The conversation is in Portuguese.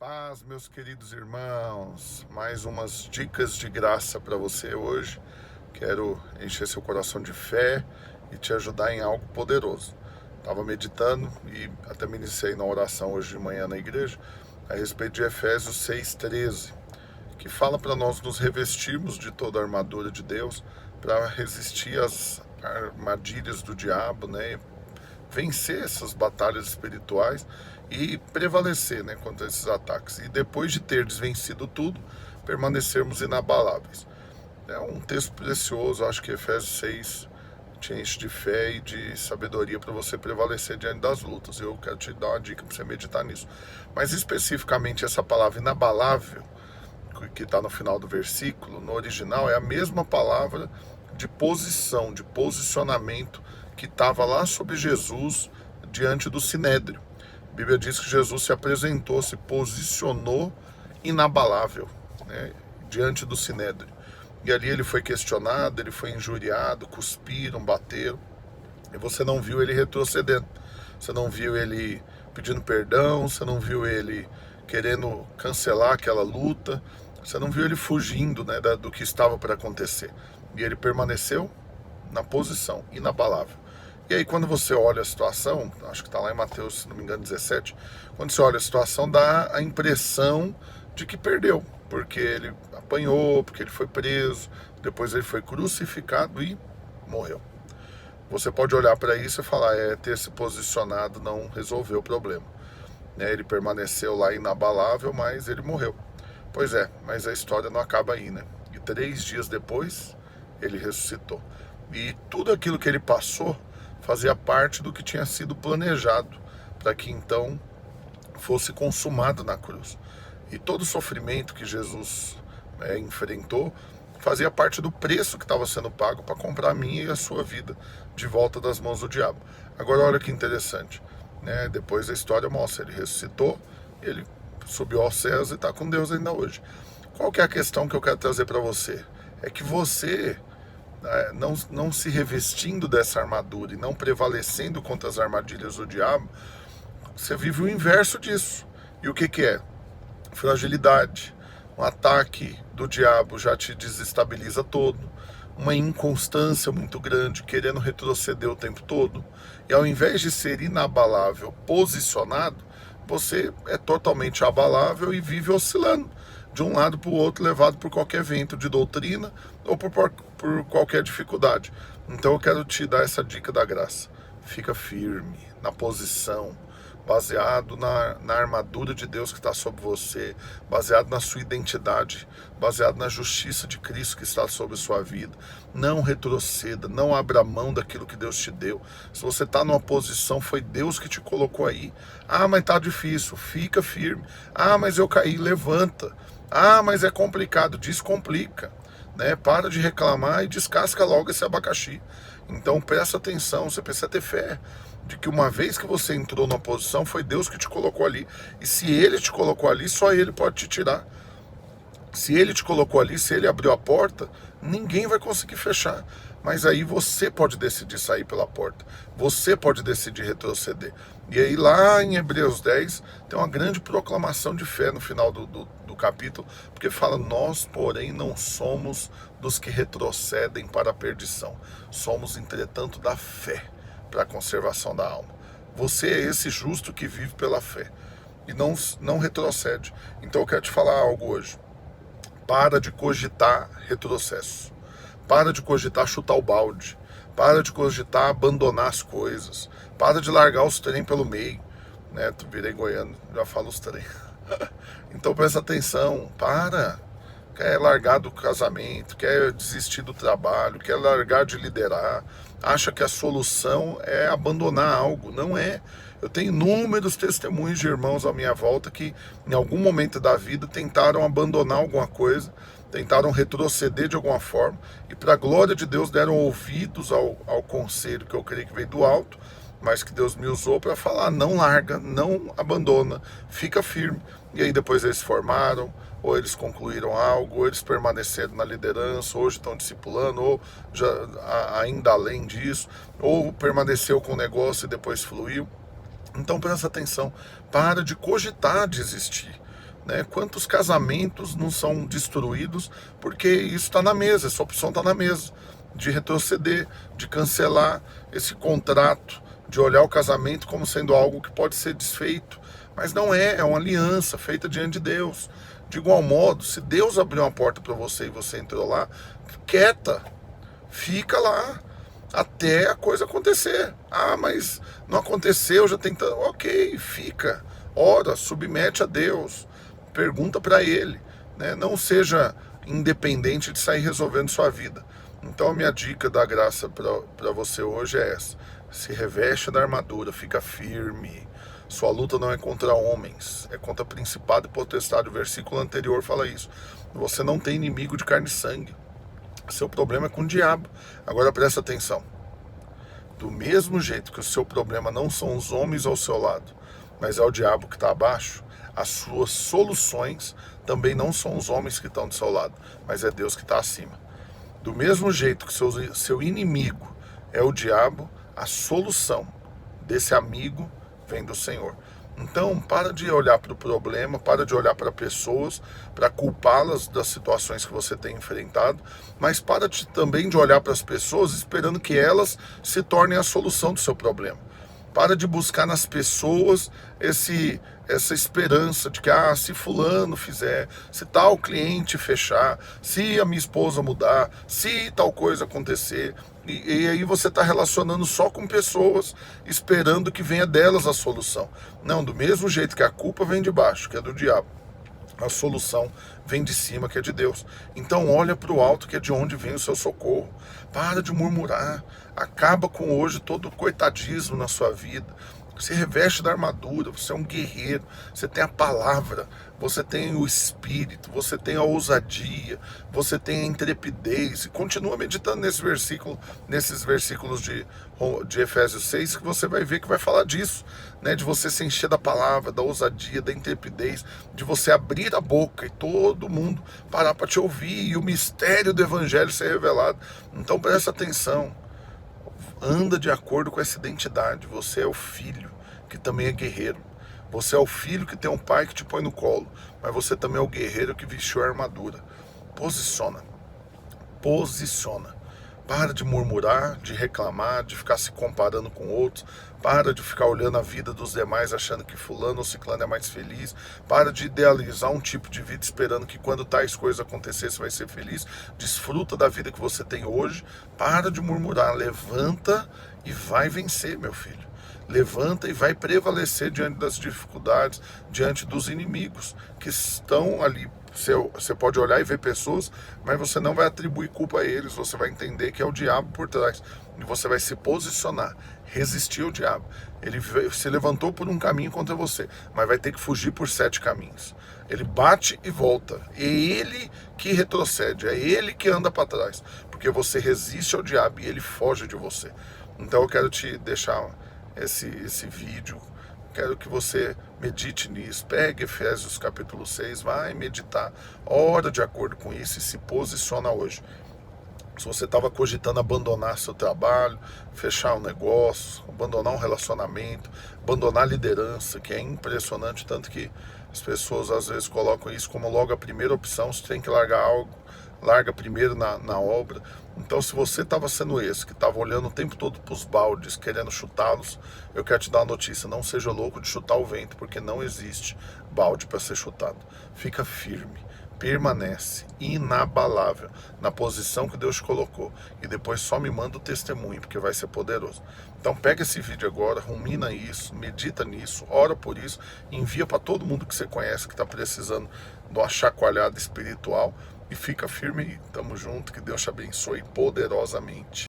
Paz, meus queridos irmãos, mais umas dicas de graça para você hoje. Quero encher seu coração de fé e te ajudar em algo poderoso. Estava meditando e até me iniciei na oração hoje de manhã na igreja a respeito de Efésios 6,13, que fala para nós nos revestirmos de toda a armadura de Deus para resistir às armadilhas do diabo, né? Vencer essas batalhas espirituais e prevalecer, né, contra esses ataques. E depois de ter vencido tudo, permanecermos inabaláveis. É um texto precioso, acho que Efésios 6 te enche de fé e de sabedoria para você prevalecer diante das lutas. Eu quero te dar uma dica para você meditar nisso. Mas especificamente essa palavra inabalável, que está no final do versículo, no original, é a mesma palavra de posição, de posicionamento que estava lá sobre Jesus diante do Sinédrio. A Bíblia diz que Jesus se apresentou, se posicionou inabalável, né, diante do Sinédrio. E ali ele foi questionado, ele foi injuriado, cuspiram, bateram. E você não viu ele retrocedendo. Você não viu ele pedindo perdão, você não viu ele querendo cancelar aquela luta, você não viu ele fugindo, né, do que estava para acontecer. E ele permaneceu na posição, inabalável. E aí quando você olha a situação, acho que está lá em Mateus, se não me engano, 17, quando você olha a situação, dá a impressão de que perdeu, porque ele apanhou, porque ele foi preso, depois ele foi crucificado e morreu. Você pode olhar para isso e falar, ter se posicionado não resolveu o problema. Né? Ele permaneceu lá inabalável, mas ele morreu. Pois é, mas a história não acaba aí, né? E 3 dias depois, ele ressuscitou. E tudo aquilo que ele passou fazia parte do que tinha sido planejado, para que então fosse consumado na cruz. E todo o sofrimento que Jesus enfrentou fazia parte do preço que estava sendo pago para comprar a minha e a sua vida de volta das mãos do diabo. Agora olha que interessante, né? Depois a história mostra, ele ressuscitou, ele subiu aos céus e está com Deus ainda hoje. Qual que é a questão que eu quero trazer para você? É que você, não se revestindo dessa armadura e não prevalecendo contra as armadilhas do diabo, você vive o inverso disso. E o que é? Fragilidade. Um ataque do diabo já te desestabiliza todo. Uma inconstância muito grande, querendo retroceder o tempo todo. E ao invés de ser inabalável, posicionado, você é totalmente abalável e vive oscilando de um lado para o outro, levado por qualquer vento de doutrina ou por qualquer dificuldade. Então eu quero te dar essa dica da graça. Fica firme na posição, baseado na armadura de Deus que está sobre você, baseado na sua identidade, baseado na justiça de Cristo que está sobre a sua vida. Não retroceda, não abra mão daquilo que Deus te deu. Se você está numa posição, foi Deus que te colocou aí. Ah, mas está difícil, fica firme. Ah, mas eu caí, levanta. Ah, mas é complicado, descomplica. Né? Para de reclamar e descasca logo esse abacaxi. Então presta atenção, você precisa ter fé de que uma vez que você entrou numa posição, foi Deus que te colocou ali. E se Ele te colocou ali, só Ele pode te tirar. Se Ele te colocou ali, se Ele abriu a porta, ninguém vai conseguir fechar. Mas aí você pode decidir sair pela porta. Você pode decidir retroceder. E aí lá em Hebreus 10, tem uma grande proclamação de fé no final do capítulo, porque fala, nós, porém, não somos dos que retrocedem para a perdição. Somos, entretanto, da fé para a conservação da alma. Você é esse justo que vive pela fé e não retrocede. Então eu quero te falar algo hoje. Para de cogitar retrocesso. Para de cogitar chutar o balde. Para de cogitar abandonar as coisas. Para de largar os trem pelo meio. Né? Tu virei goiano, já falo os trem. Então presta atenção, para. Quer largar do casamento, quer desistir do trabalho, quer largar de liderar, acha que a solução é abandonar algo. Não é. Eu tenho inúmeros testemunhos de irmãos à minha volta que em algum momento da vida tentaram abandonar alguma coisa, tentaram retroceder de alguma forma e para a glória de Deus deram ouvidos ao conselho que eu creio que veio do alto, mas que Deus me usou para falar, não larga, não abandona, fica firme. E aí depois eles formaram, ou eles concluíram algo, ou eles permaneceram na liderança, hoje estão discipulando, ou já, ainda além disso, ou permaneceu com o negócio e depois fluiu. Então presta atenção, para de cogitar desistir. né? Quantos casamentos não são destruídos porque isso está na mesa, essa opção está na mesa, de retroceder, de cancelar esse contrato, de olhar o casamento como sendo algo que pode ser desfeito, mas não é, é uma aliança feita diante de Deus. De igual modo, se Deus abriu uma porta para você e você entrou lá, quieta, fica lá até a coisa acontecer. Ah, mas não aconteceu, já tentando. Ok, fica, ora, submete a Deus, pergunta para Ele, né? Não seja independente de sair resolvendo sua vida. Então a minha dica da graça para você hoje é essa: se reveste da armadura, fica firme. Sua luta não é contra homens, é contra principado e potestade. O versículo anterior fala isso. Você não tem inimigo de carne e sangue. Seu problema é com o diabo. Agora presta atenção. Do mesmo jeito que o seu problema não são os homens ao seu lado, mas é o diabo que está abaixo, as suas soluções também não são os homens que estão do seu lado, mas é Deus que está acima. Do mesmo jeito que seu inimigo é o diabo, a solução desse amigo vem do Senhor. Então, para de olhar para o problema, para de olhar para pessoas, para culpá-las das situações que você tem enfrentado, mas também de olhar para as pessoas esperando que elas se tornem a solução do seu problema. Para de buscar nas pessoas essa esperança de que, se fulano fizer, se tal cliente fechar, se a minha esposa mudar, se tal coisa acontecer. E aí você está relacionando só com pessoas, esperando que venha delas a solução. Não, do mesmo jeito que a culpa vem de baixo, que é do diabo, a solução vem de cima, que é de Deus. Então olha para o alto, que é de onde vem o seu socorro. Para de murmurar. Acaba com hoje todo o coitadismo na sua vida. Se reveste da armadura, você é um guerreiro, você tem a palavra, você tem o espírito, você tem a ousadia, você tem a intrepidez. E continua meditando nesses versículos de Efésios 6, que você vai ver que vai falar disso, né? De você se encher da palavra, da ousadia, da intrepidez, de você abrir a boca e todo mundo parar para te ouvir e o mistério do evangelho ser revelado. Então presta atenção. Anda de acordo com essa identidade. Você é o filho que também é guerreiro. Você é o filho que tem um pai que te põe no colo. Mas você também é o guerreiro que vestiu a armadura. Posiciona. Posiciona. Para de murmurar, de reclamar, de ficar se comparando com outros. Para de ficar olhando a vida dos demais achando que fulano ou ciclano é mais feliz. Para de idealizar um tipo de vida esperando que quando tais coisas acontecerem você vai ser feliz. Desfruta da vida que você tem hoje. Para de murmurar. Levanta e vai vencer, meu filho. Levanta e vai prevalecer diante das dificuldades, diante dos inimigos que estão ali. Você pode olhar e ver pessoas, mas você não vai atribuir culpa a eles. Você vai entender que é o diabo por trás. E você vai se posicionar, resistir ao diabo. Ele se levantou por um caminho contra você, mas vai ter que fugir por 7 caminhos. Ele bate e volta. É ele que retrocede, é ele que anda para trás. Porque você resiste ao diabo e ele foge de você. Então eu quero te deixar esse vídeo. Quero que você medite nisso. Pegue Efésios capítulo 6, vai meditar. Ora de acordo com isso e se posiciona hoje. Se você estava cogitando abandonar seu trabalho, fechar um negócio, abandonar um relacionamento, abandonar a liderança, que é impressionante, tanto que as pessoas às vezes colocam isso como logo a primeira opção, você tem que largar algo, larga primeiro na obra. Então, se você estava sendo esse, que estava olhando o tempo todo para os baldes, querendo chutá-los, eu quero te dar uma notícia: não seja louco de chutar o vento, porque não existe balde para ser chutado. Fica firme, permanece inabalável na posição que Deus te colocou, e depois só me manda o testemunho, porque vai ser poderoso. Então pega esse vídeo agora, rumina isso, medita nisso, ora por isso, envia para todo mundo que você conhece que está precisando de uma chacoalhada espiritual, e fica firme aí. Tamo junto, que Deus te abençoe poderosamente.